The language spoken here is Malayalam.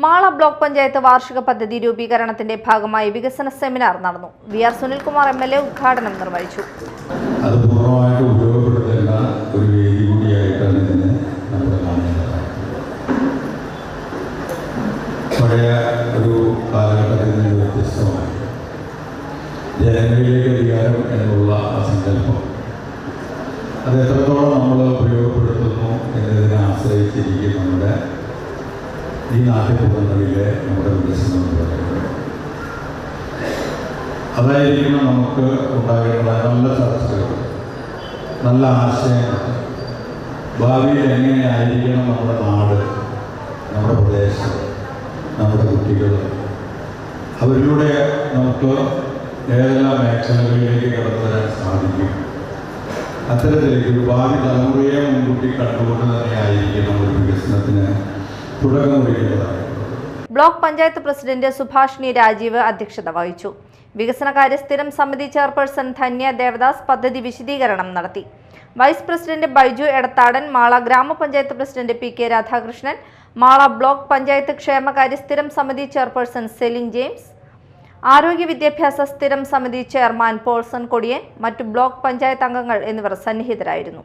മാള ബ്ലോക്ക് പഞ്ചായത്ത് വാർഷിക പദ്ധതി രൂപീകരണത്തിന്റെ ഭാഗമായി വികസന സെമിനാർ നടന്നു. വി.ആർ. സുനിൽകുമാർ എം.എൽ.എ ഉദ്ഘാടനം നിർവഹിച്ചു. അത് പൂർണ്ണമായിട്ട് ഉപയോഗപ്പെടുത്തേണ്ട ഒരു വേദി കൂടിയായിട്ടാണ് ഇതിനെ നമ്മൾ കാണുന്നത്. പഴയ ഒരു കാലഘട്ടത്തിൽ നിന്ന് വ്യത്യസ്തമായി ജനങ്ങളിലേക്ക് അധികാരം എന്നുള്ള ആ സങ്കല്പം അത് എത്രത്തോളം നമ്മൾ ഉപയോഗപ്പെടുത്തുന്നു എന്നതിനെ ആശ്രയിച്ചിരിക്കും നമ്മുടെ ഈ നാട്ടുപുറങ്ങളിലെ നമ്മുടെ വികസനം എന്ന് പറയുന്നത്. അതായിരിക്കണം നമുക്ക് ഉണ്ടാകേണ്ട നല്ല ചർച്ചകൾ, നല്ല ആശയങ്ങൾ, ഭാവിയിൽ എങ്ങനെയായിരിക്കണം നമ്മുടെ നാട്, നമ്മുടെ പ്രദേശം, നമ്മുടെ കുട്ടികൾ, അവരിലൂടെ നമുക്ക് ഏതെല്ലാം മേഖലകളിലേക്ക് കടന്നു വരാൻ സാധിക്കും. അത്തരത്തിലേക്ക് ഒരു ഭാവി തലമുറയെ മുൻകൂട്ടി കണ്ടുകൊണ്ട് തന്നെയായിരിക്കണം ഒരു വികസനത്തിന് തുടക്കം കുറിക്കുന്നതാണ്. ബ്ലോക്ക് പഞ്ചായത്ത് പ്രസിഡന്റ് സുഭാഷിണി രാജീവ് അധ്യക്ഷത വഹിച്ചു. വികസനകാര്യ സ്ഥിരം സമിതി ചെയർപേഴ്സൺ ധന്യ ദേവദാസ് പദ്ധതി വിശദീകരണം നടത്തി. വൈസ് പ്രസിഡന്റ് ബൈജു എടത്താടൻ, മാള ഗ്രാമപഞ്ചായത്ത് പ്രസിഡന്റ് പി.കെ. രാധാകൃഷ്ണൻ, മാള ബ്ലോക്ക് പഞ്ചായത്ത് ക്ഷേമകാര്യ സ്ഥിരം സമിതി ചെയർപേഴ്സൺ സെലിൻ ജെയിംസ്, ആരോഗ്യ വിദ്യാഭ്യാസ സ്ഥിരം സമിതി ചെയർമാൻ പോൾസൺ കൊടിയൻ, മറ്റു ബ്ലോക്ക് പഞ്ചായത്ത് അംഗങ്ങൾ എന്നിവർ സന്നിഹിതരായിരുന്നു.